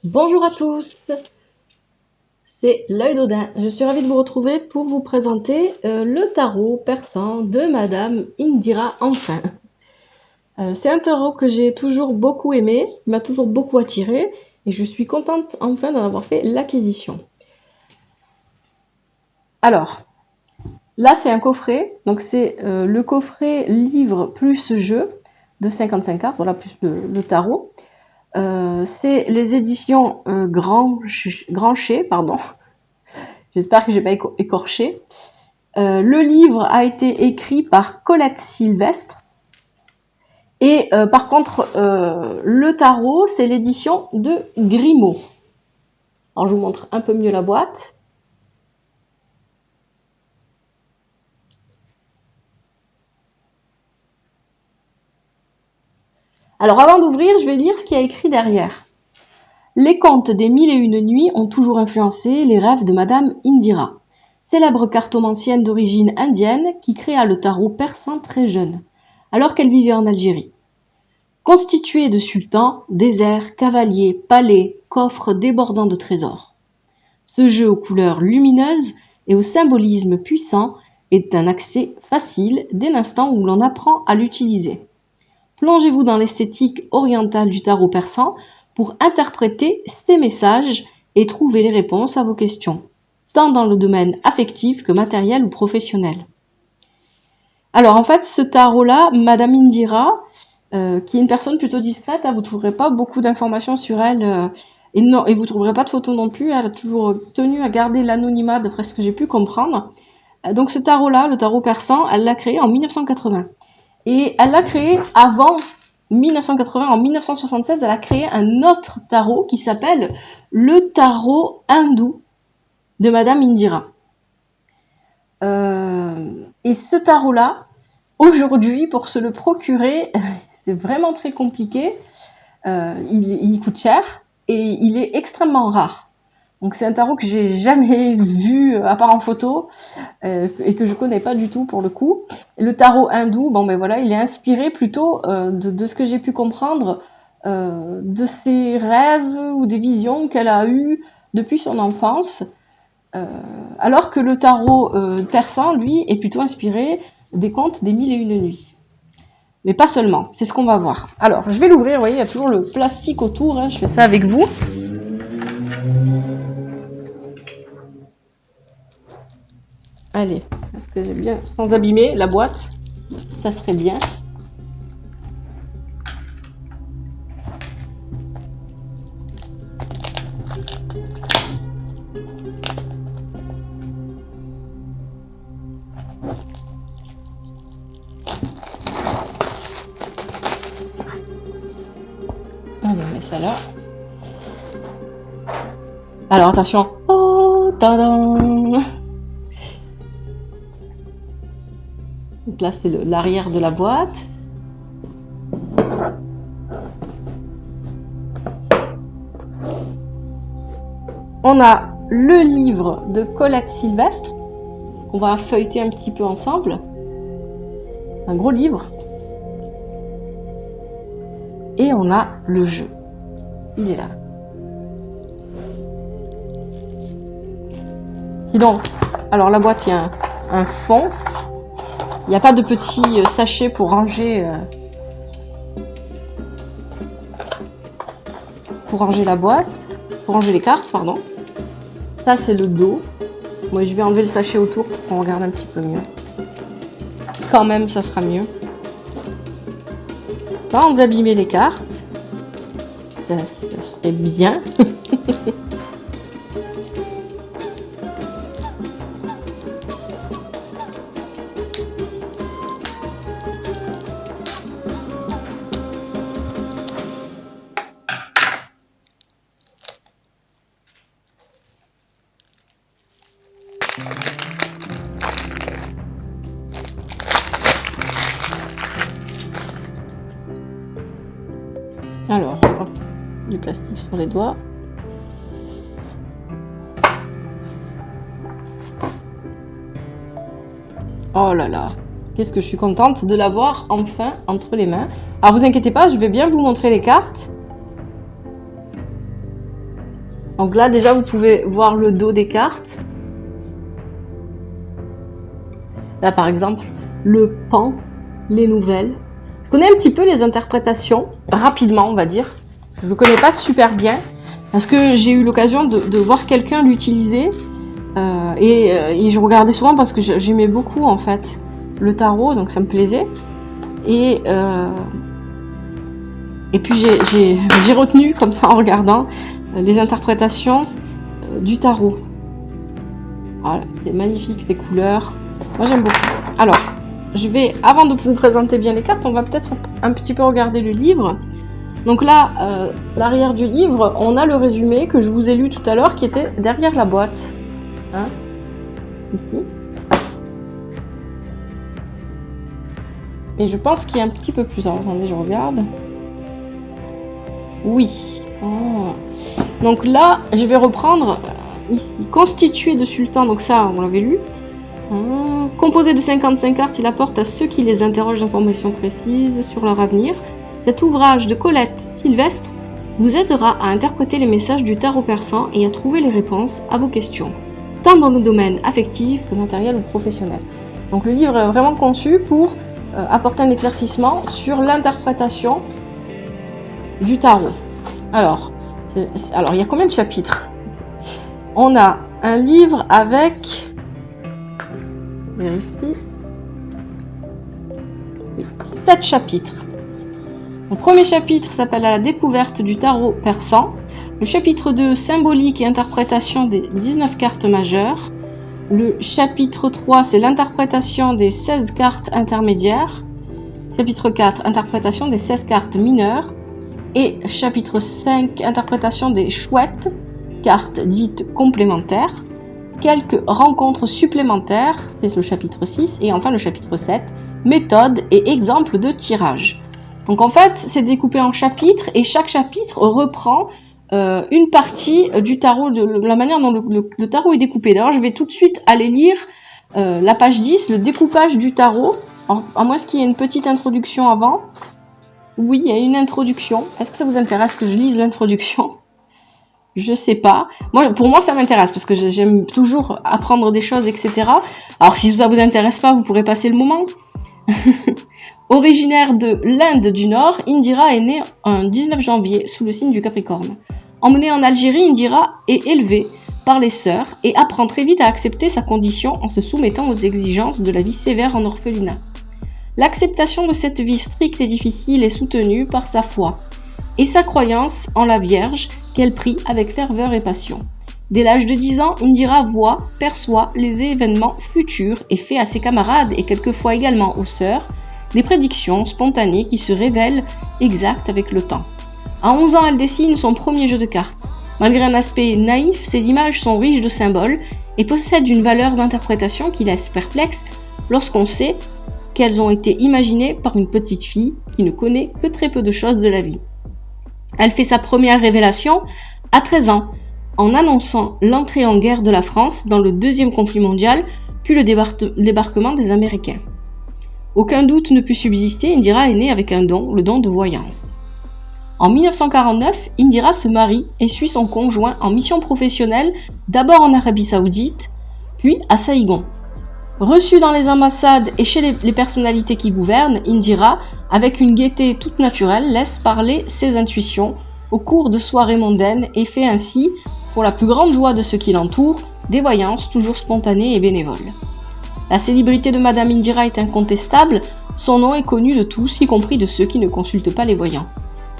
Bonjour à tous, c'est l'œil d'Odin. Je suis ravie de vous retrouver pour vous présenter le tarot persan de Madame Indira Enfin. C'est un tarot que j'ai toujours beaucoup aimé, qui m'a toujours beaucoup attiré et je suis contente enfin d'en avoir fait l'acquisition. Alors, là c'est un coffret, donc c'est le coffret livre plus jeu de 55 cartes, voilà, plus le tarot. C'est les éditions Grancher, pardon. J'espère que j'ai pas écorché. Le livre a été écrit par Colette Sylvestre. Et par contre, le tarot, c'est l'édition de Grimaud. Alors je vous montre un peu mieux la boîte. Alors avant d'ouvrir, je vais lire ce qu'il y a écrit derrière. Les contes des 1001 nuits ont toujours influencé les rêves de Madame Indira, célèbre cartomancienne d'origine indienne qui créa le tarot persan très jeune, alors qu'elle vivait en Algérie. Constitué de sultans, déserts, cavaliers, palais, coffres débordant de trésors. Ce jeu aux couleurs lumineuses et au symbolisme puissant est un accès facile dès l'instant où l'on apprend à l'utiliser. Plongez-vous dans l'esthétique orientale du tarot persan pour interpréter ces messages et trouver les réponses à vos questions, tant dans le domaine affectif que matériel ou professionnel. Alors en fait, ce tarot-là, Madame Indira, qui est une personne plutôt discrète, vous ne trouverez pas beaucoup d'informations sur elle, et vous ne trouverez pas de photos non plus, elle a toujours tenu à garder l'anonymat d'après ce que j'ai pu comprendre. Donc ce tarot-là, le tarot persan, elle l'a créé en 1980. Et elle l'a créé avant 1980, en 1976, elle a créé un autre tarot qui s'appelle le tarot hindou de Madame Indira. Et ce tarot-là, aujourd'hui, pour se le procurer, c'est vraiment très compliqué. Il coûte cher et il est extrêmement rare. Donc c'est un tarot que j'ai jamais vu à part en photo et que je connais pas du tout pour le coup. Le tarot hindou, bon ben voilà, il est inspiré plutôt de ce que j'ai pu comprendre de ses rêves ou des visions qu'elle a eues depuis son enfance. Alors que le tarot persan, lui, est plutôt inspiré des contes des 1001 nuits. Mais pas seulement, c'est ce qu'on va voir. Alors, je vais l'ouvrir, vous voyez, il y a toujours le plastique autour, hein, je fais ça avec vous. Allez, est-ce que j'ai bien, sans abîmer la boîte, ça serait bien. Allez, on met ça là. Alors attention. Oh, tadam! Donc là, c'est l'arrière de la boîte. On a le livre de Colette Sylvestre, qu'on va feuilleter un petit peu ensemble. Un gros livre. Et on a le jeu. Il est là. Sinon, alors la boîte, il y a un fond. Il n'y a pas de petit sachet pour ranger la boîte, pour ranger les cartes, pardon. Ça, c'est le dos. Moi, je vais enlever le sachet autour pour qu'on regarde un petit peu mieux. Quand même, ça sera mieux. Sans abîmer les cartes. Ça serait bien. Alors, hop, du plastique sur les doigts. Oh là là, qu'est-ce que je suis contente de l'avoir enfin entre les mains. Alors vous inquiétez pas, je vais bien vous montrer les cartes. Donc là, déjà, vous pouvez voir le dos des cartes. Là, par exemple, le pan, les nouvelles. Je connais un petit peu les interprétations, rapidement, on va dire. Je ne le connais pas super bien, parce que j'ai eu l'occasion de voir quelqu'un l'utiliser. Et je regardais souvent parce que j'aimais beaucoup, en fait, le tarot, donc ça me plaisait. Et puis j'ai retenu, comme ça, en regardant, les interprétations du tarot. Voilà, c'est magnifique, ces couleurs. Moi, j'aime beaucoup. Alors, avant de vous présenter bien les cartes, on va peut-être un petit peu regarder le livre. Donc là, l'arrière du livre, on a le résumé que je vous ai lu tout à l'heure, qui était derrière la boîte. Hein, ici. Et je pense qu'il y a un petit peu plus. Alors, attendez, je regarde. Oui. Oh. Donc là, je vais reprendre ici. Constitué de sultans, donc ça, on l'avait lu. Composé de 55 cartes, il apporte à ceux qui les interrogent d'informations précises sur leur avenir. Cet ouvrage de Colette Sylvestre vous aidera à interpréter les messages du tarot persan et à trouver les réponses à vos questions, tant dans le domaine affectif que matériel ou professionnel. Donc le livre est vraiment conçu pour apporter un éclaircissement sur l'interprétation du tarot. Alors, il y a combien de chapitres? On a un livre avec... Vérifie. Oui, 7 chapitres. Le premier chapitre s'appelle La découverte du tarot persan. Le chapitre 2, symbolique et interprétation des 19 cartes majeures. Le chapitre 3, c'est l'interprétation des 16 cartes intermédiaires. Chapitre 4, interprétation des 16 cartes mineures. Et chapitre 5, interprétation des chouettes, cartes dites complémentaires. Quelques rencontres supplémentaires, c'est le chapitre 6. Et enfin le chapitre 7, méthode et exemples de tirage. Donc en fait, c'est découpé en chapitres et chaque chapitre reprend une partie du tarot, de la manière dont le tarot est découpé. D'ailleurs, je vais tout de suite aller lire la page 10, le découpage du tarot, à moins qu'il y ait une petite introduction avant. Oui, il y a une introduction. Est-ce que ça vous intéresse que je lise l'introduction? Je sais pas. Pour moi, ça m'intéresse parce que j'aime toujours apprendre des choses, etc. Alors, si ça vous intéresse pas, vous pourrez passer le moment. Originaire de l'Inde du Nord, Indira est née un 19 janvier sous le signe du Capricorne. Emmenée en Algérie, Indira est élevée par les sœurs et apprend très vite à accepter sa condition en se soumettant aux exigences de la vie sévère en orphelinat. L'acceptation de cette vie stricte et difficile est soutenue par sa foi et sa croyance en la Vierge qu'elle prie avec ferveur et passion. Dès l'âge de 10 ans, Indira perçoit les événements futurs et fait à ses camarades et quelquefois également aux sœurs des prédictions spontanées qui se révèlent exactes avec le temps. À 11 ans, elle dessine son premier jeu de cartes. Malgré un aspect naïf, ces images sont riches de symboles et possèdent une valeur d'interprétation qui laisse perplexe lorsqu'on sait qu'elles ont été imaginées par une petite fille qui ne connaît que très peu de choses de la vie. Elle fait sa première révélation à 13 ans, en annonçant l'entrée en guerre de la France dans le deuxième conflit mondial, puis le débarquement des Américains. Aucun doute ne put subsister, Indira est née avec un don, le don de voyance. En 1949, Indira se marie et suit son conjoint en mission professionnelle, d'abord en Arabie Saoudite, puis à Saïgon. Reçue dans les ambassades et chez les personnalités qui gouvernent, Indira, avec une gaieté toute naturelle, laisse parler ses intuitions au cours de soirées mondaines et fait ainsi, pour la plus grande joie de ceux qui l'entourent, des voyances toujours spontanées et bénévoles. La célébrité de Madame Indira est incontestable, son nom est connu de tous, y compris de ceux qui ne consultent pas les voyants.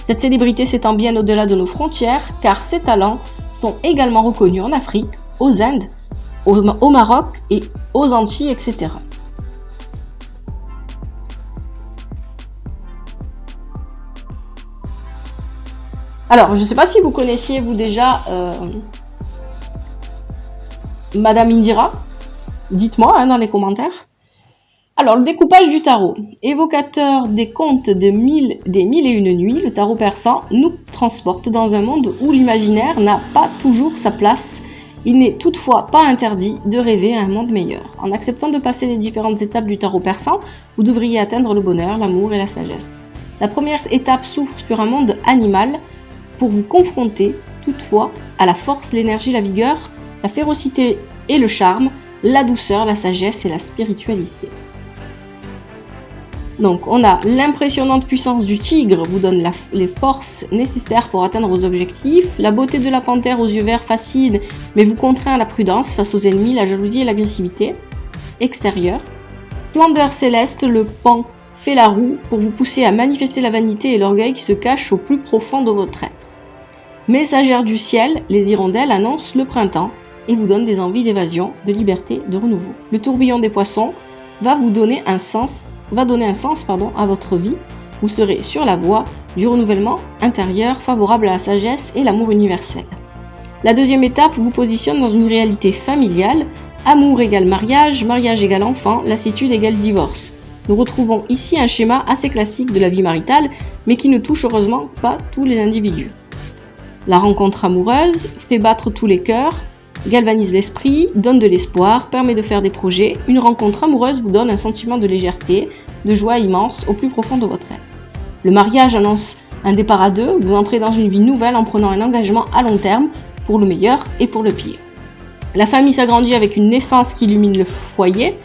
Cette célébrité s'étend bien au-delà de nos frontières, car ses talents sont également reconnus en Afrique, aux Indes, au Maroc et aux Antilles, etc. Alors, je ne sais pas si vous connaissiez, vous déjà, Madame Indira. Dites-moi dans les commentaires. Alors, le découpage du tarot. Évocateur des contes des mille et une nuits, le tarot persan nous transporte dans un monde où l'imaginaire n'a pas toujours sa place. Il n'est toutefois pas interdit de rêver à un monde meilleur. En acceptant de passer les différentes étapes du tarot persan, vous devriez atteindre le bonheur, l'amour et la sagesse. La première étape s'ouvre sur un monde animal pour vous confronter toutefois à la force, l'énergie, la vigueur, la férocité et le charme, la douceur, la sagesse et la spiritualité. Donc on a l'impressionnante puissance du tigre vous donne les forces nécessaires pour atteindre vos objectifs. La beauté de la panthère aux yeux verts fascine mais vous contraint à la prudence face aux ennemis, la jalousie et l'agressivité extérieure. Splendeur céleste, le pan fait la roue pour vous pousser à manifester la vanité et l'orgueil qui se cachent au plus profond de votre être. Messagère du ciel, les hirondelles annoncent le printemps et vous donnent des envies d'évasion, de liberté, de renouveau. Le tourbillon des poissons va donner un sens à votre vie. Vous serez sur la voie du renouvellement intérieur favorable à la sagesse et l'amour universel. La deuxième étape vous positionne dans une réalité familiale. Amour égale mariage, mariage égale enfant, lassitude égale divorce. Nous retrouvons ici un schéma assez classique de la vie maritale, mais qui ne touche heureusement pas tous les individus. La rencontre amoureuse fait battre tous les cœurs, galvanise l'esprit, donne de l'espoir, permet de faire des projets. Une rencontre amoureuse vous donne un sentiment de légèreté, de joie immense au plus profond de votre être. Le mariage annonce un départ à deux, vous entrez dans une vie nouvelle en prenant un engagement à long terme, pour le meilleur et pour le pire. La famille s'agrandit avec une naissance qui illumine le foyer,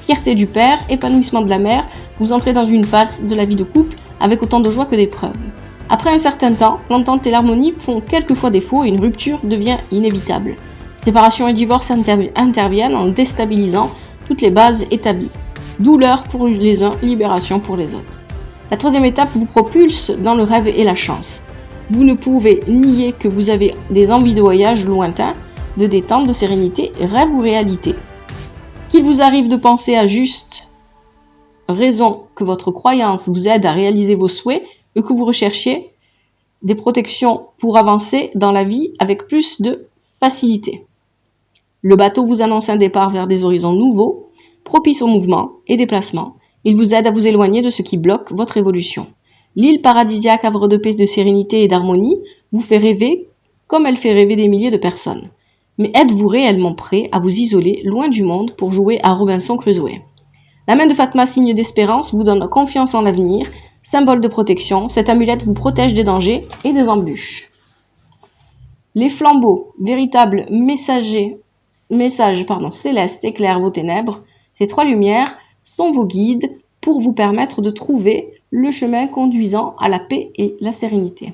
fierté du père, épanouissement de la mère, vous entrez dans une phase de la vie de couple avec autant de joie que d'épreuves. Après un certain temps, l'entente et l'harmonie font quelquefois défaut et une rupture devient inévitable. Séparation et divorce interviennent en déstabilisant toutes les bases établies. Douleur pour les uns, libération pour les autres. La troisième étape vous propulse dans le rêve et la chance. Vous ne pouvez nier que vous avez des envies de voyage lointains, de détente, de sérénité, rêve ou réalité. Qu'il vous arrive de penser à juste raison que votre croyance vous aide à réaliser vos souhaits et que vous recherchiez des protections pour avancer dans la vie avec plus de facilité. Le bateau vous annonce un départ vers des horizons nouveaux, propice au mouvement et déplacement. Il vous aide à vous éloigner de ce qui bloque votre évolution. L'île paradisiaque, havre de paix, de sérénité et d'harmonie, vous fait rêver comme elle fait rêver des milliers de personnes. Mais êtes-vous réellement prêt à vous isoler loin du monde pour jouer à Robinson Crusoe? La main de Fatma, signe d'espérance, vous donne confiance en l'avenir, symbole de protection. Cette amulette vous protège des dangers et des embûches. Les flambeaux, véritables messages célestes éclairent vos ténèbres. Ces trois lumières sont vos guides pour vous permettre de trouver le chemin conduisant à la paix et la sérénité.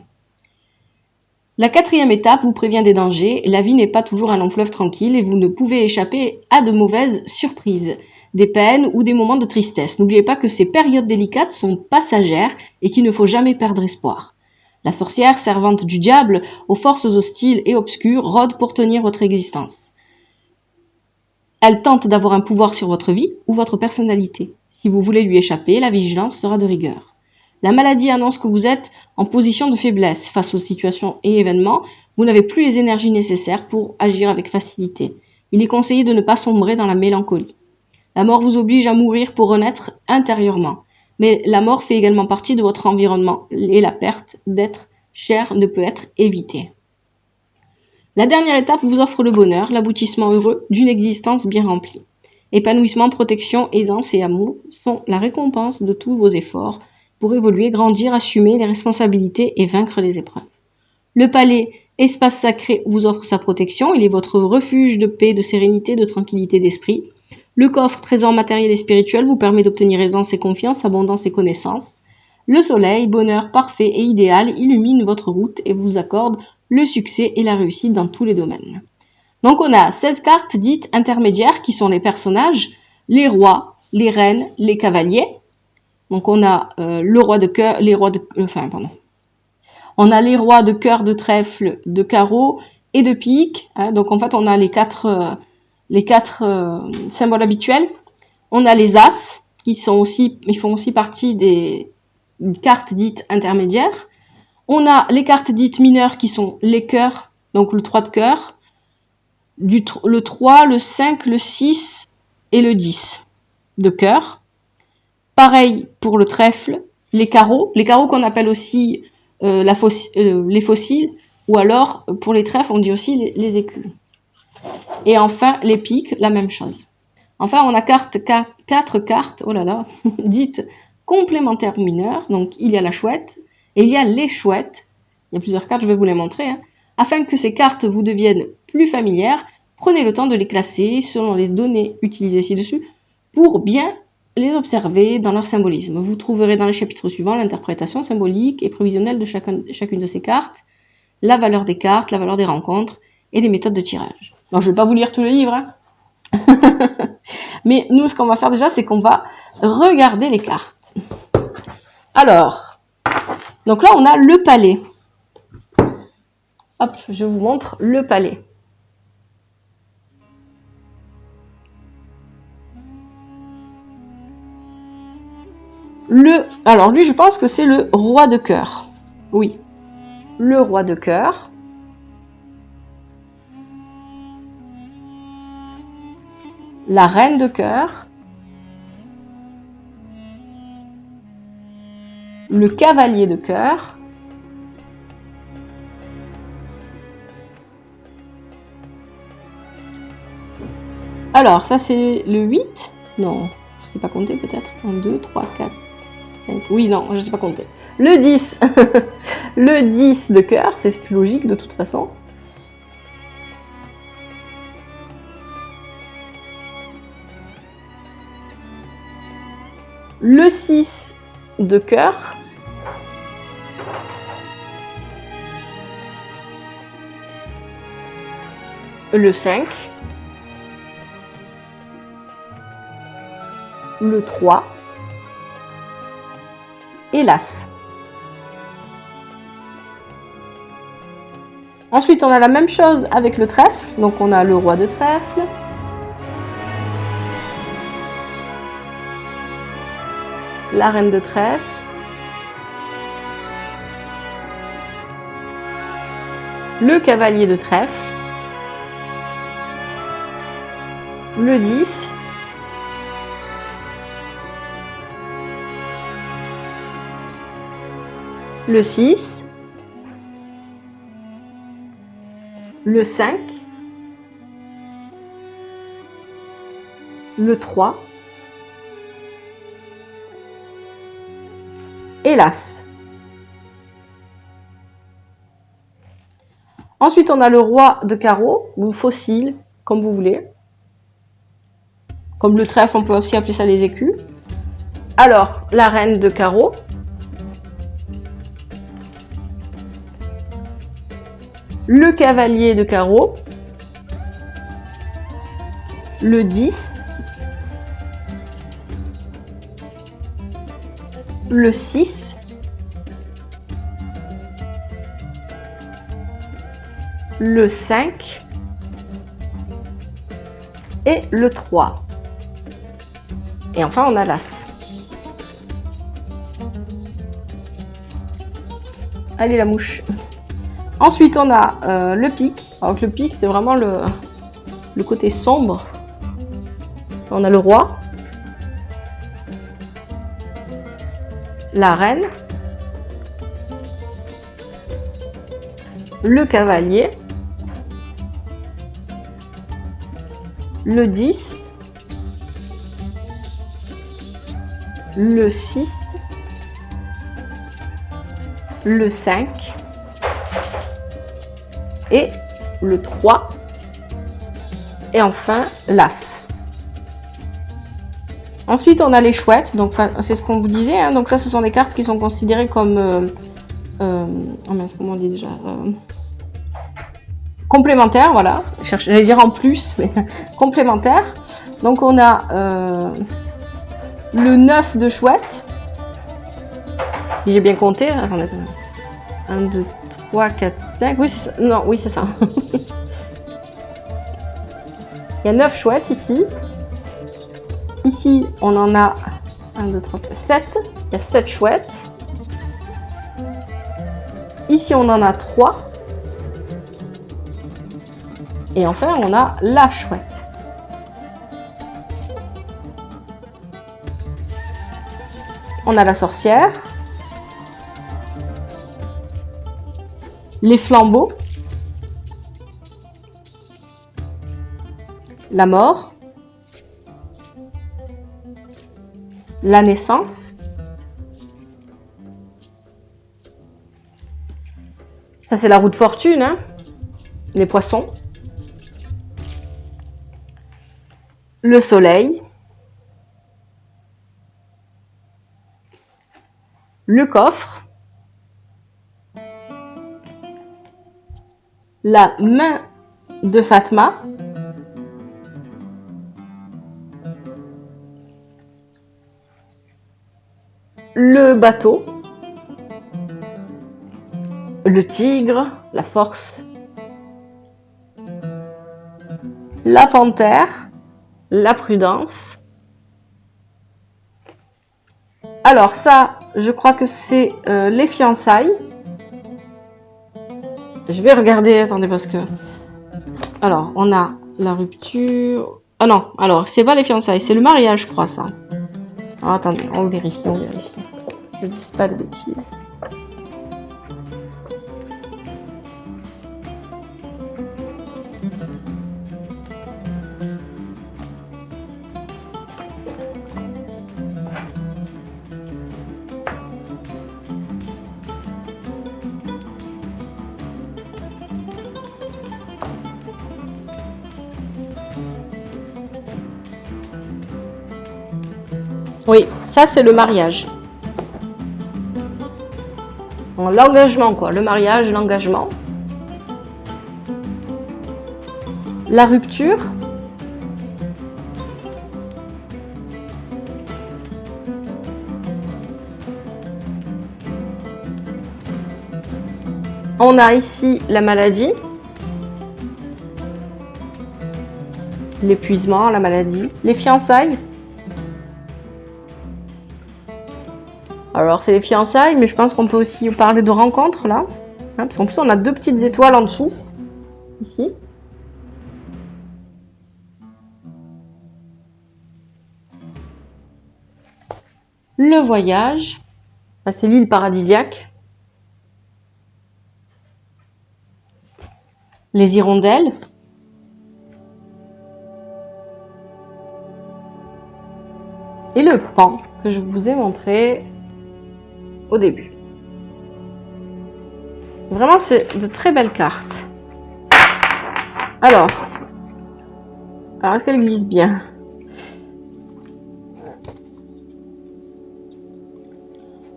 La quatrième étape vous prévient des dangers. La vie n'est pas toujours un long fleuve tranquille et vous ne pouvez échapper à de mauvaises surprises, des peines ou des moments de tristesse. N'oubliez pas que ces périodes délicates sont passagères et qu'il ne faut jamais perdre espoir. La sorcière, servante du diable, aux forces hostiles et obscures, rôde pour tenir votre existence. Elle tente d'avoir un pouvoir sur votre vie ou votre personnalité. Si vous voulez lui échapper, la vigilance sera de rigueur. La maladie annonce que vous êtes en position de faiblesse face aux situations et événements. Vous n'avez plus les énergies nécessaires pour agir avec facilité. Il est conseillé de ne pas sombrer dans la mélancolie. La mort vous oblige à mourir pour renaître intérieurement. Mais la mort fait également partie de votre environnement et la perte d'être cher ne peut être évitée. La dernière étape vous offre le bonheur, l'aboutissement heureux d'une existence bien remplie. Épanouissement, protection, aisance et amour sont la récompense de tous vos efforts pour évoluer, grandir, assumer les responsabilités et vaincre les épreuves. Le palais, espace sacré, vous offre sa protection. Il est votre refuge de paix, de sérénité, de tranquillité d'esprit. Le coffre, trésor matériel et spirituel, vous permet d'obtenir aisance et confiance, abondance et connaissance. Le soleil, bonheur parfait et idéal, illumine votre route et vous accorde le succès et la réussite dans tous les domaines. Donc on a 16 cartes dites intermédiaires qui sont les personnages, les rois, les reines, les cavaliers. Donc on a le roi de cœur, On a les rois de cœur, de trèfle, de carreau et de pique. Donc en fait on a les quatre symboles habituels. On a les as ils font aussi partie des cartes dites intermédiaires. On a les cartes dites mineures qui sont les cœurs, donc le 3 de cœur, le 3, le 5, le 6 et le 10 de cœur. Pareil pour le trèfle, les carreaux qu'on appelle aussi les fossiles, ou alors pour les trèfles on dit aussi les écus. Et enfin les piques, la même chose. Enfin on a 4 cartes dites complémentaires mineures. Donc il y a la chouette et il y a les chouettes. Il y a plusieurs cartes, je vais vous les montrer. Afin que ces cartes vous deviennent plus familières, prenez le temps de les classer selon les données utilisées ci-dessus pour bien les observer dans leur symbolisme. Vous trouverez dans le chapitre suivant l'interprétation symbolique et prévisionnelle de chacune de ces cartes, la valeur des cartes, la valeur des rencontres et les méthodes de tirage. Bon, je ne vais pas vous lire tout le livre, hein. Mais nous, ce qu'on va faire déjà, c'est qu'on va regarder les cartes. Alors, donc là, on a le palais. Hop, je vous montre le palais. Alors lui, je pense que c'est le roi de cœur. Oui, le roi de cœur. La reine de cœur. Le cavalier de cœur. Alors, ça c'est le 8. Non, je ne sais pas compter peut-être. 1, 2, 3, 4, 5. Oui, non, je ne sais pas compter. Le 10. Le 10 de cœur, c'est plus logique de toute façon. Le 6 de cœur. Le 5. Le 3. Et l'As. Ensuite, on a la même chose avec le trèfle. Donc, on a le roi de trèfle. La reine de trèfle. Le cavalier de trèfle. Le 10. Le 6. Le 5. Le 3. Et l'As. Ensuite, on a le roi de carreau, ou fossile, comme vous voulez. Comme le trèfle, on peut aussi appeler ça les écus. Alors, la reine de carreau. Le cavalier de carreau. Le 10. Le 6. Le 5. Et le 3. Et enfin, on a l'As. Allez, la mouche. Ensuite, on a le pic. Alors que le pic, c'est vraiment le côté sombre. On a le roi. La reine. Le cavalier. Le 10. Le 6. Le 5. Et le 3. Et enfin, l'As. Ensuite, on a les chouettes. Donc, c'est ce qu'on vous disait. Hein. Donc, ça, ce sont des cartes qui sont considérées comme... oh mince, comment on dit déjà complémentaires, voilà. J'allais dire en plus, mais complémentaires. Donc, on a le 9 de chouette. Si j'ai bien compté. Attendez. 1, 2, 3, 4, 5. Oui, c'est ça. Non, oui, c'est ça. Il y a 9 chouettes ici. Ici, on en a 1, 2, 3, 4, 7. Il y a 7 chouettes. Ici, on en a 3. Et enfin, on a la chouette. On a la sorcière. Les flambeaux. La mort. La naissance. Ça, c'est la roue de fortune, hein. les poissons, le soleil, le coffre, la main de Fatma, le bateau, le tigre, la force, la panthère, la prudence. Alors ça, je crois que c'est les fiançailles. Je vais regarder, attendez, parce que... Alors, on a la rupture... Ah non, alors, c'est pas les fiançailles, c'est le mariage, je crois, ça. Alors, attendez, on vérifie. Je dis pas de bêtises. Oui, ça c'est le mariage. Bon, l'engagement quoi, le mariage, l'engagement. La rupture. On a ici la maladie. L'épuisement, la maladie. Les fiançailles. Alors, c'est les fiançailles, mais je pense qu'on peut aussi parler de rencontres, là. Hein, parce qu'en plus, on a deux petites étoiles en dessous. Ici. Le voyage. Enfin, c'est l'île paradisiaque. Les hirondelles. Et le pan que je vous ai montré au début. Vraiment, c'est de très belles cartes. Alors est-ce qu'elle glisse bien?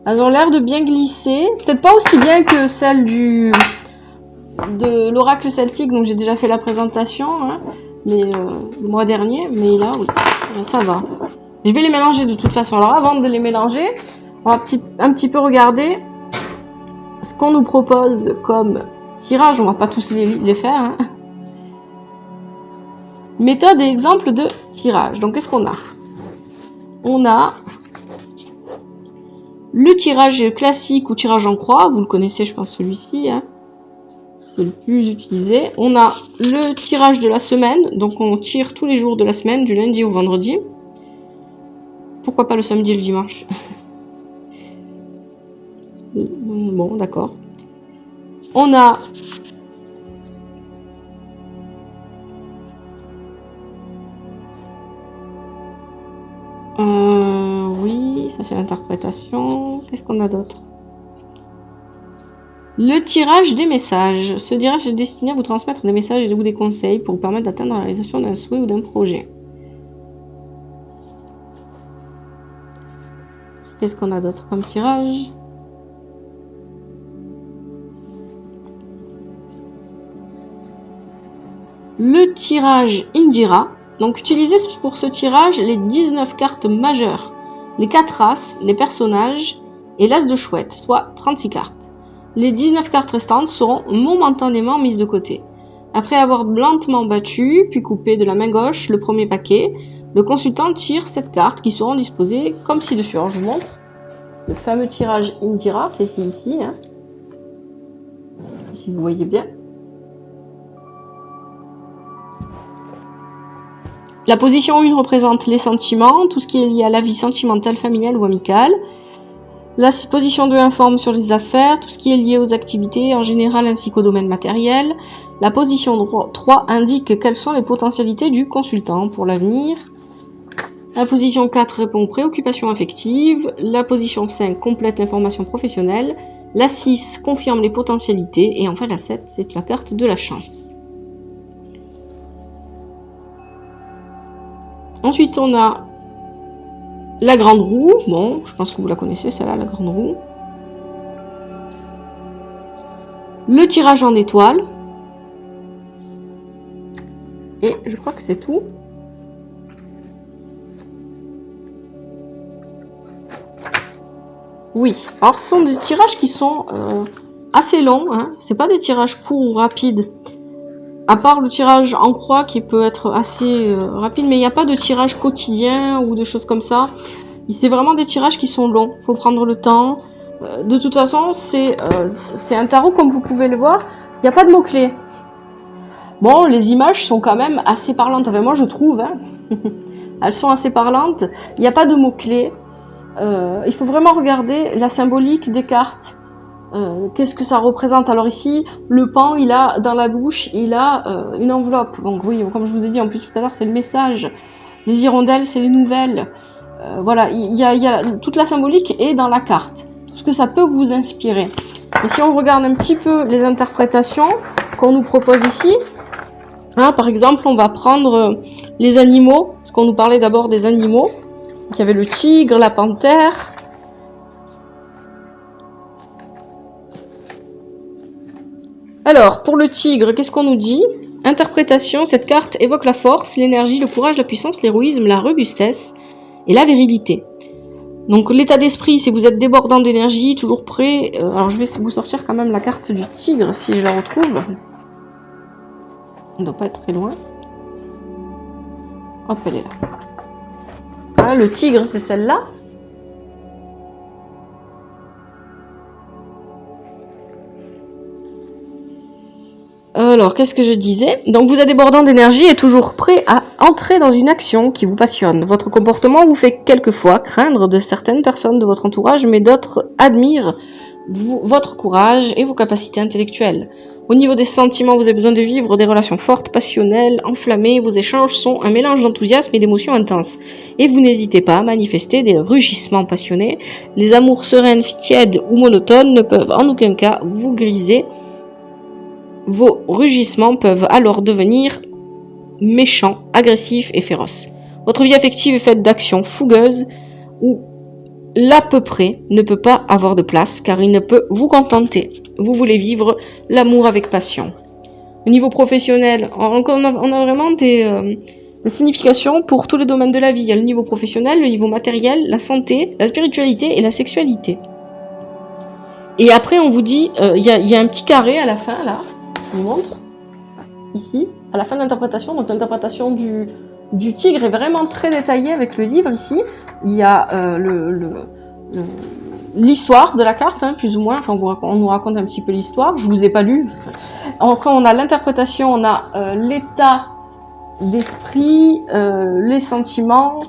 Elles ont l'air de bien glisser. Peut-être pas aussi bien que celle de l'oracle celtique, donc j'ai déjà fait la présentation, hein, mais le mois dernier. Mais là, oui, ça va. Je vais les mélanger de toute façon. Alors avant de les mélanger, on va un petit peu regarder ce qu'on nous propose comme tirage. On va pas tous les faire. Hein. Méthode et exemple de tirage. Donc qu'est-ce qu'on a? On a le tirage classique ou tirage en croix. Vous le connaissez, je pense, celui-ci. Hein. C'est le plus utilisé. On a le tirage de la semaine. Donc on tire tous les jours de la semaine, du lundi au vendredi. Pourquoi pas le samedi et le dimanche? Bon, d'accord. On a oui, ça c'est l'interprétation. Qu'est-ce qu'on a d'autre? Le tirage des messages. Ce tirage est destiné à vous transmettre des messages ou des conseils pour vous permettre d'atteindre la réalisation d'un souhait ou d'un projet. Qu'est-ce qu'on a d'autre comme tirage? Le tirage Indira. Donc utilisez pour ce tirage les 19 cartes majeures, les 4 races, les personnages et l'as de chouette, soit 36 cartes. Les 19 cartes restantes seront momentanément mises de côté. Après avoir lentement battu, puis coupé de la main gauche le premier paquet, le consultant tire 7 cartes qui seront disposées comme ci-dessus. Alors je vous montre le fameux tirage Indira, c'est ici, hein. Si vous voyez bien. La position 1 représente les sentiments, tout ce qui est lié à la vie sentimentale, familiale ou amicale. La position 2 informe sur les affaires, tout ce qui est lié aux activités en général ainsi qu'au domaine matériel. La position 3 indique quelles sont les potentialités du consultant pour l'avenir. La position 4 répond aux préoccupations affectives. La position 5 complète l'information professionnelle. La 6 confirme les potentialités. Et enfin la 7, c'est la carte de la chance. Ensuite, on a la grande roue. Bon, je pense que vous la connaissez, celle-là, la grande roue. Le tirage en étoile. Et je crois que c'est tout. Oui, alors ce sont des tirages qui sont assez longs, hein. C'est pas des tirages courts ou rapides. À part le tirage en croix qui peut être assez rapide, mais il n'y a pas de tirage quotidien ou de choses comme ça. C'est vraiment des tirages qui sont longs, faut prendre le temps. De toute façon, c'est un tarot comme vous pouvez le voir, il n'y a pas de mots-clés. Bon, les images sont quand même assez parlantes, enfin moi je trouve, hein. Elles sont assez parlantes, il n'y a pas de mots-clés. Il faut vraiment regarder la symbolique des cartes. Qu'est-ce que ça représente? Alors ici, le pan, il a dans la bouche, il a une enveloppe. Donc oui, comme je vous ai dit en plus tout à l'heure, c'est le message. Les hirondelles, c'est les nouvelles. Voilà, il y a toute la symbolique est dans la carte. Tout ce que ça peut vous inspirer. Et si on regarde un petit peu les interprétations qu'on nous propose ici, hein, par exemple, on va prendre les animaux, parce qu'on nous parlait d'abord des animaux. Donc, il y avait le tigre, la panthère. Alors, pour le tigre, qu'est-ce qu'on nous dit? Interprétation, cette carte évoque la force, l'énergie, le courage, la puissance, l'héroïsme, la robustesse et la virilité. Donc l'état d'esprit, c'est vous êtes débordant d'énergie, toujours prêt. Alors je vais vous sortir quand même la carte du tigre si je la retrouve. Elle ne doit pas être très loin. Hop, elle est là. Ah, le tigre, c'est celle-là. Alors, qu'est-ce que je disais? Donc, vous êtes débordant d'énergie et toujours prêt à entrer dans une action qui vous passionne. Votre comportement vous fait quelquefois craindre de certaines personnes de votre entourage, mais d'autres admirent votre courage et vos capacités intellectuelles. Au niveau des sentiments, vous avez besoin de vivre des relations fortes, passionnelles, enflammées. Vos échanges sont un mélange d'enthousiasme et d'émotions intenses. Et vous n'hésitez pas à manifester des rugissements passionnés. Les amours sereines, tièdes ou monotones ne peuvent en aucun cas vous griser. Vos rugissements peuvent alors devenir méchants, agressifs et féroces. Votre vie affective est faite d'actions fougueuses où l'à peu près ne peut pas avoir de place car il ne peut vous contenter. Vous voulez vivre l'amour avec passion. Au niveau professionnel, on a vraiment des significations pour tous les domaines de la vie. Il y a le niveau professionnel, le niveau matériel, la santé, la spiritualité et la sexualité. Et après on vous dit, il y a un petit carré à la fin là. Je vous montre, ici, à la fin de l'interprétation. Donc l'interprétation du tigre est vraiment très détaillée avec le livre ici. Il y a l'histoire de la carte, hein, plus ou moins. Enfin, on nous raconte un petit peu l'histoire. Je vous ai pas lu. Après, on a l'interprétation, on a l'état d'esprit, les sentiments,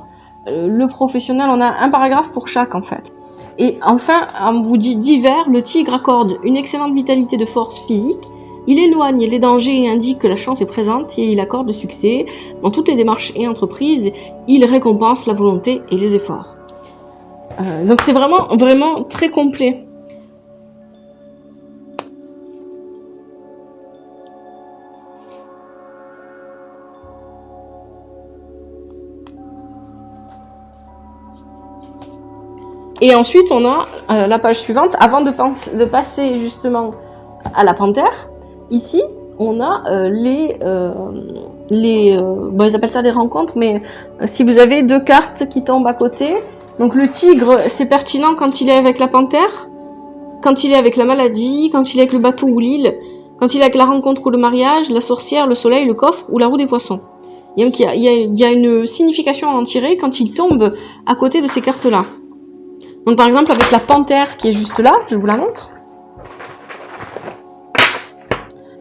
le professionnel. On a un paragraphe pour chaque, en fait. Et enfin, on vous dit divers, le tigre accorde une excellente vitalité de force physique. Il éloigne les dangers et indique que la chance est présente et il accorde le succès dans toutes les démarches et entreprises. Il récompense la volonté et les efforts. Donc c'est vraiment très complet. Et ensuite on a la page suivante, avant de passer justement à la panthère. Ici, on a ils appellent ça des rencontres, mais si vous avez deux cartes qui tombent à côté, donc le tigre, c'est pertinent quand il est avec la panthère, quand il est avec la maladie, quand il est avec le bateau ou l'île, quand il est avec la rencontre ou le mariage, la sorcière, le soleil, le coffre ou la roue des poissons. Donc il y a une signification à en tirer quand il tombe à côté de ces cartes-là. Donc par exemple avec la panthère qui est juste là, je vous la montre.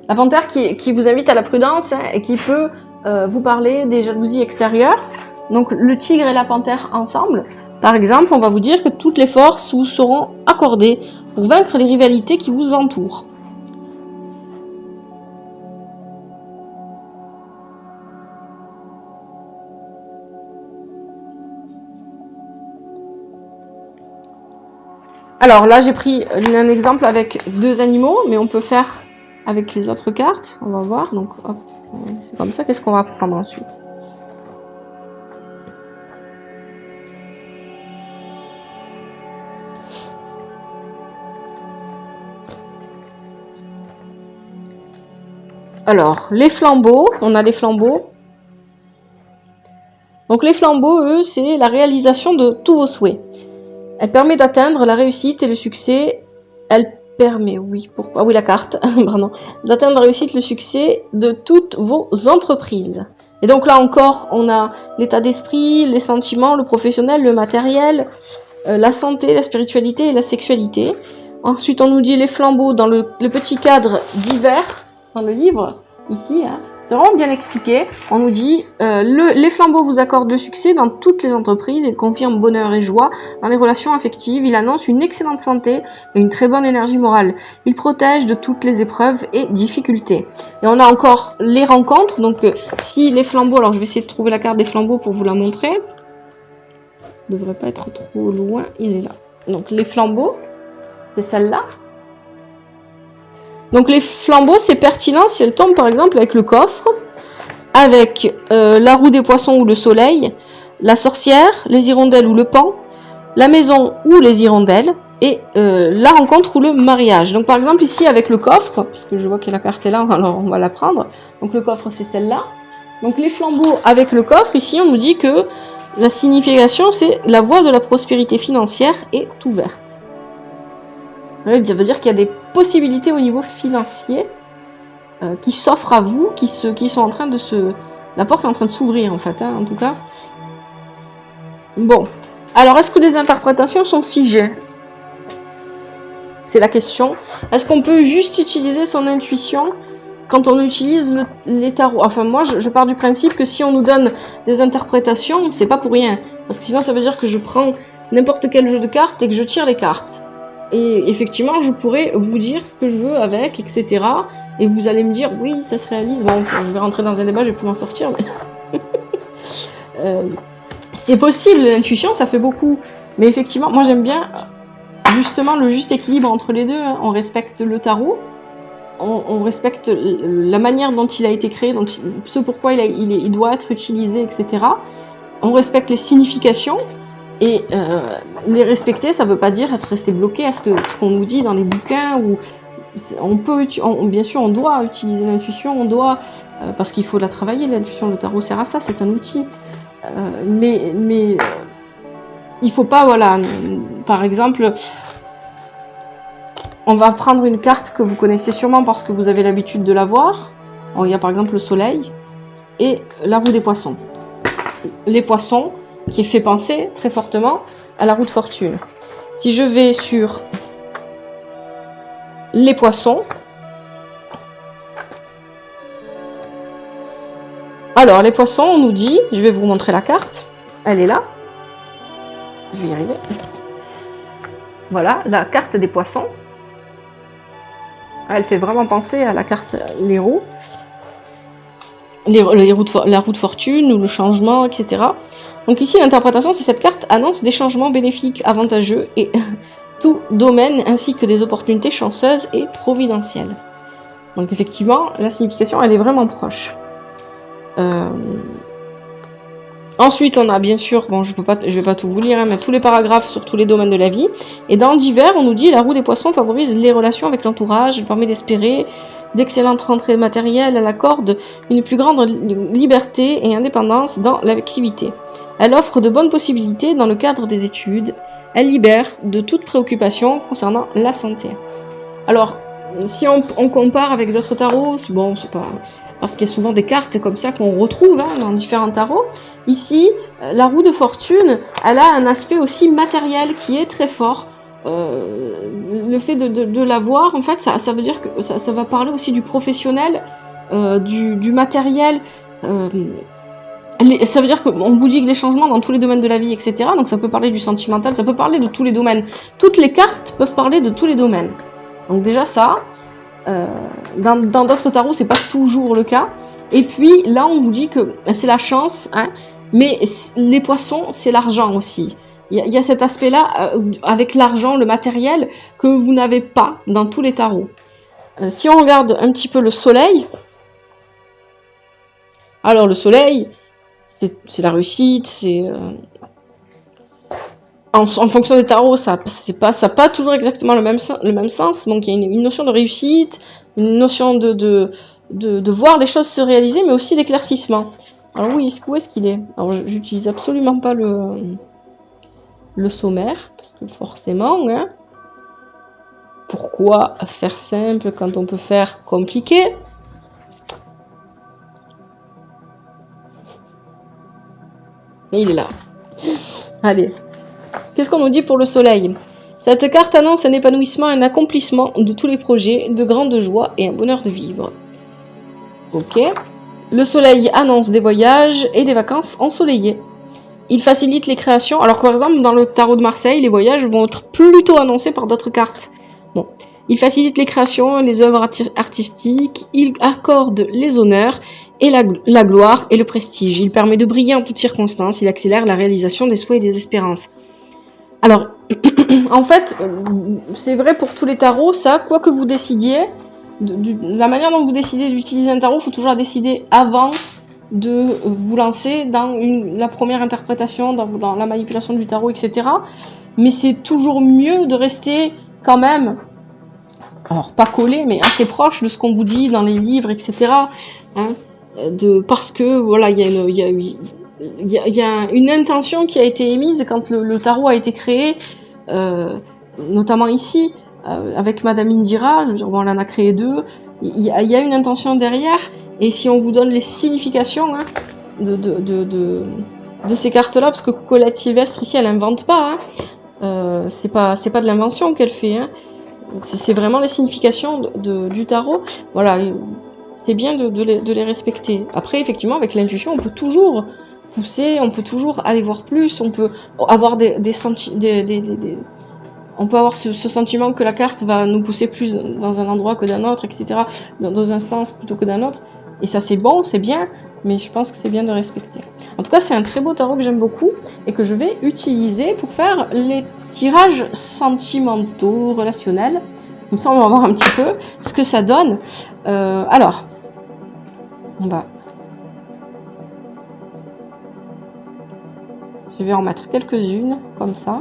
La panthère qui vous invite à la prudence, hein, et qui peut vous parler des jalousies extérieures. Donc le tigre et la panthère ensemble. Par exemple, on va vous dire que toutes les forces vous seront accordées pour vaincre les rivalités qui vous entourent. Alors là, j'ai pris un exemple avec deux animaux, mais on peut faire avec les autres cartes. On va voir. Donc hop, c'est comme ça. Qu'est-ce qu'on va prendre ensuite? Alors, les flambeaux, on a les flambeaux. Donc les flambeaux, eux, c'est la réalisation de tous vos souhaits. Elle permet d'atteindre la réussite et le succès. Elle permet, oui, pourquoi, oui, la carte, pardon, d'atteindre la réussite et le succès de toutes vos entreprises. Et donc là encore, on a l'état d'esprit, les sentiments, le professionnel, le matériel, la santé, la spiritualité et la sexualité. Ensuite, on nous dit les flambeaux dans le petit cadre divers, dans le livre, ici, hein. C'est vraiment bien expliqué. On nous dit les flambeaux vous accordent le succès dans toutes les entreprises. Ils confirment bonheur et joie dans les relations affectives. Il annonce une excellente santé et une très bonne énergie morale. Il protège de toutes les épreuves et difficultés. Et on a encore les rencontres. Donc si les flambeaux, alors je vais essayer de trouver la carte des flambeaux pour vous la montrer. Ne devrait pas être trop loin. Il est là. Donc les flambeaux, c'est celle-là. Donc les flambeaux, c'est pertinent si elles tombent par exemple avec le coffre, avec la roue des poissons ou le soleil, la sorcière, les hirondelles ou le pan, la maison ou les hirondelles, et la rencontre ou le mariage. Donc par exemple ici avec le coffre, puisque je vois que la carte est là, alors on va la prendre. Donc le coffre c'est celle-là. Donc les flambeaux avec le coffre, ici on nous dit que la signification c'est la voie de la prospérité financière est ouverte. Ça veut dire qu'il y a des possibilités au niveau financier qui s'offrent à vous, qui sont en train de se... La porte est en train de s'ouvrir en fait, hein, en tout cas. Bon. Alors, est-ce que les interprétations sont figées? C'est la question. Est-ce qu'on peut juste utiliser son intuition quand on utilise les tarots? Enfin, moi, je pars du principe que si on nous donne des interprétations, c'est pas pour rien. Parce que sinon, ça veut dire que je prends n'importe quel jeu de cartes et que je tire les cartes. Et effectivement, je pourrais vous dire ce que je veux avec, etc. Et vous allez me dire, oui, ça se réalise. Bon, je vais rentrer dans un débat, je vais plus m'en sortir. Mais... c'est possible, l'intuition, ça fait beaucoup. Mais effectivement, moi j'aime bien justement le juste équilibre entre les deux. Hein. On respecte le tarot, on respecte la manière dont il a été créé, ce pourquoi il doit être utilisé, etc. On respecte les significations. Et les respecter, ça veut pas dire être resté bloqué à ce qu'on nous dit dans les bouquins. Où bien sûr, on doit utiliser l'intuition, on doit parce qu'il faut la travailler. L'intuition, le tarot sert à ça, c'est un outil. Mais il faut pas, voilà. Par exemple, on va prendre une carte que vous connaissez sûrement parce que vous avez l'habitude de la voir. Il y a par exemple le soleil et la roue des poissons. Les poissons, qui fait penser très fortement à la roue de fortune. Si je vais sur les poissons, alors les poissons, on nous dit, je vais vous montrer la carte, elle est là, je vais y arriver. Voilà, la carte des poissons. Elle fait vraiment penser à la carte les roues. La roue de fortune ou le changement, etc. Donc ici, l'interprétation, c'est cette carte annonce des changements bénéfiques, avantageux et tout domaine, ainsi que des opportunités chanceuses et providentielles. Donc effectivement, la signification, elle est vraiment proche. Ensuite, on a bien sûr, bon, je vais pas tout vous lire, hein, mais tous les paragraphes sur tous les domaines de la vie. Et dans divers, on nous dit la roue des poissons favorise les relations avec l'entourage, elle permet d'espérer d'excellentes rentrées matérielles, elle accorde une plus grande liberté et indépendance dans l'activité. Elle offre de bonnes possibilités dans le cadre des études. Elle libère de toute préoccupation concernant la santé. Alors, si on compare avec d'autres tarots, bon, c'est pas... Parce qu'il y a souvent des cartes comme ça qu'on retrouve hein, dans différents tarots. Ici, la roue de fortune, elle a un aspect aussi matériel qui est très fort. Le fait de la voir, en fait, ça veut dire que ça va parler aussi du professionnel, du matériel. Ça veut dire qu'on vous dit que les changements dans tous les domaines de la vie, etc. Donc ça peut parler du sentimental, ça peut parler de tous les domaines. Toutes les cartes peuvent parler de tous les domaines. Donc déjà ça... dans d'autres tarots, c'est pas toujours le cas. Et puis là, on vous dit que c'est la chance, hein, mais les poissons, c'est l'argent aussi. Il y a cet aspect-là avec l'argent, le matériel, que vous n'avez pas dans tous les tarots. Si on regarde un petit peu le soleil, alors le soleil, c'est la réussite, c'est... En fonction des tarots, ça n'a pas toujours exactement le même sens. Donc il y a une notion de réussite, une notion de voir les choses se réaliser, mais aussi d'éclaircissement. Alors oui, où est-ce qu'il est? Alors j'utilise absolument pas le sommaire, parce que forcément, hein, pourquoi faire simple quand on peut faire compliqué? Et il est là. Allez. Qu'est-ce qu'on nous dit pour le soleil? Cette carte annonce un épanouissement, un accomplissement de tous les projets, de grandes joies et un bonheur de vivre. Ok. Le soleil annonce des voyages et des vacances ensoleillées. Il facilite les créations, alors que par exemple dans le tarot de Marseille, les voyages vont être plutôt annoncés par d'autres cartes. Bon. Il facilite les créations, les œuvres artistiques, il accorde les honneurs et la gloire et le prestige. Il permet de briller en toutes circonstances, il accélère la réalisation des souhaits et des espérances. Alors, en fait, c'est vrai pour tous les tarots, ça, quoi que vous décidiez, la manière dont vous décidez d'utiliser un tarot, il faut toujours décider avant de vous lancer dans la première interprétation, dans la manipulation du tarot, etc. Mais c'est toujours mieux de rester quand même, alors pas collé, mais assez proche de ce qu'on vous dit dans les livres, etc. Hein, parce que, voilà, il y a une intention qui a été émise quand le tarot a été créé, notamment ici, avec Madame Indira, bon, on en a créé 2, il y a une intention derrière, et si on vous donne les significations hein, de ces cartes-là, parce que Colette Sylvestre ici, elle n'invente pas, hein, c'est pas de l'invention qu'elle fait, hein, c'est vraiment les significations du tarot, voilà, c'est bien de les respecter. Après, effectivement, avec l'intuition, on peut toujours pousser, on peut toujours aller voir plus, on peut avoir on peut avoir ce sentiment que la carte va nous pousser plus dans un endroit que d'un autre, etc., dans un sens plutôt que d'un autre. Et ça, c'est bon, c'est bien, mais je pense que c'est bien de respecter. En tout cas, c'est un très beau tarot que j'aime beaucoup et que je vais utiliser pour faire les tirages sentimentaux, relationnels. Comme ça, on va voir un petit peu ce que ça donne. Alors, je vais en mettre quelques-unes, comme ça.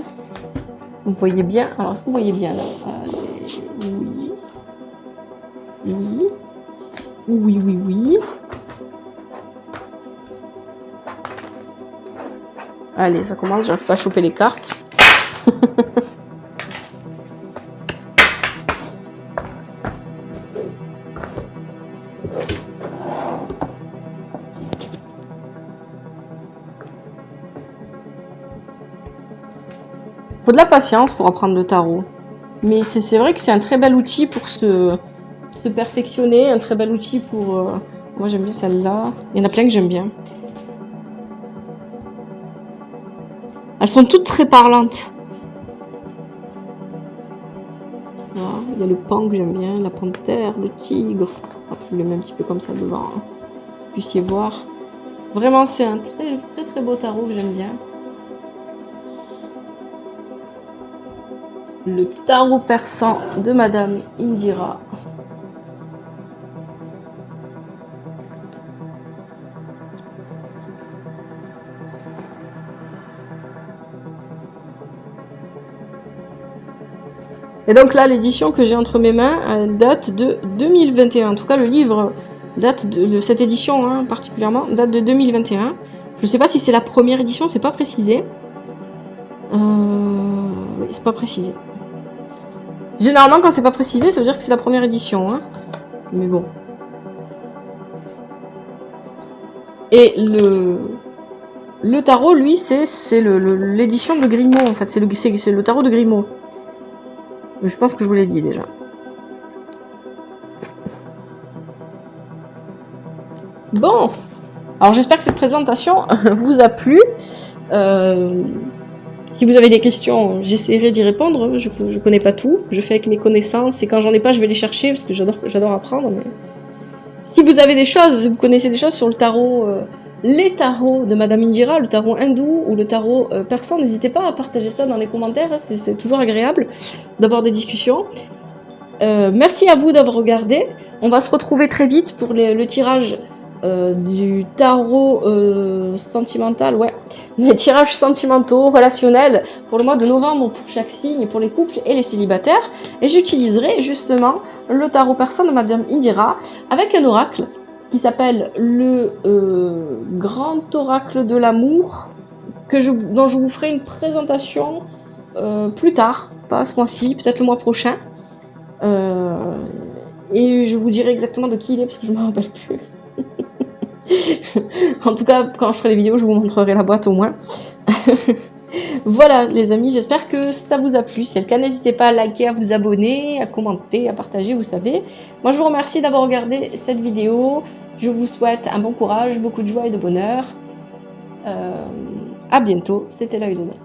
Vous voyez bien. Alors, est-ce que vous voyez bien là? Allez, oui. Oui. Oui. Allez, ça commence, j'arrive pas à choper les cartes. Faut de la patience pour apprendre le tarot. Mais c'est vrai que c'est un très bel outil pour se perfectionner, un très bel outil pour... Moi j'aime bien celle-là. Il y en a plein que j'aime bien. Elles sont toutes très parlantes. Voilà. Il y a le pan que j'aime bien, la panthère, le tigre. Je le mets un petit peu comme ça devant. Hein. Vous puissiez voir. Vraiment c'est un très beau tarot que j'aime bien. Le tarot persan de Madame Indira. Et donc là, l'édition que j'ai entre mes mains date de 2021. En tout cas, le livre date de cette édition hein, particulièrement, date de 2021. Je ne sais pas si c'est la première édition, c'est pas précisé. Oui, c'est pas précisé. Généralement, quand c'est pas précisé, ça veut dire que c'est la première édition. Hein. Mais bon. Et le tarot, lui, c'est l'édition de Grimaud, en fait. C'est le tarot de Grimaud. Je pense que je vous l'ai dit déjà. Bon. Alors, j'espère que cette présentation vous a plu. Si vous avez des questions, j'essaierai d'y répondre. Je connais pas tout. Je fais avec mes connaissances. Et quand j'en ai pas, je vais les chercher parce que j'adore apprendre. Mais... Si vous avez des choses, vous connaissez des choses sur le tarot, les tarots de Madame Indira, le tarot hindou ou le tarot persan, n'hésitez pas à partager ça dans les commentaires. C'est toujours agréable d'avoir des discussions. Merci à vous d'avoir regardé. On va se retrouver très vite pour le tirage du tarot sentimental, ouais, des tirages sentimentaux, relationnels pour le mois de novembre pour chaque signe, pour les couples et les célibataires. Et j'utiliserai justement le tarot persan de Madame Indira avec un oracle qui s'appelle le Grand Oracle de l'amour, dont je vous ferai une présentation plus tard, pas ce mois-ci, peut-être le mois prochain. Et je vous dirai exactement de qui il est parce que je ne me rappelle plus. En tout cas, quand je ferai les vidéos, je vous montrerai la boîte au moins. Voilà les amis, j'espère que ça vous a plu. Si c'est le cas, n'hésitez pas à liker, à vous abonner, à commenter, à partager, vous savez. Moi, je vous remercie d'avoir regardé cette vidéo. Je vous souhaite un bon courage, beaucoup de joie et de bonheur. À bientôt, c'était l'œil de Nez.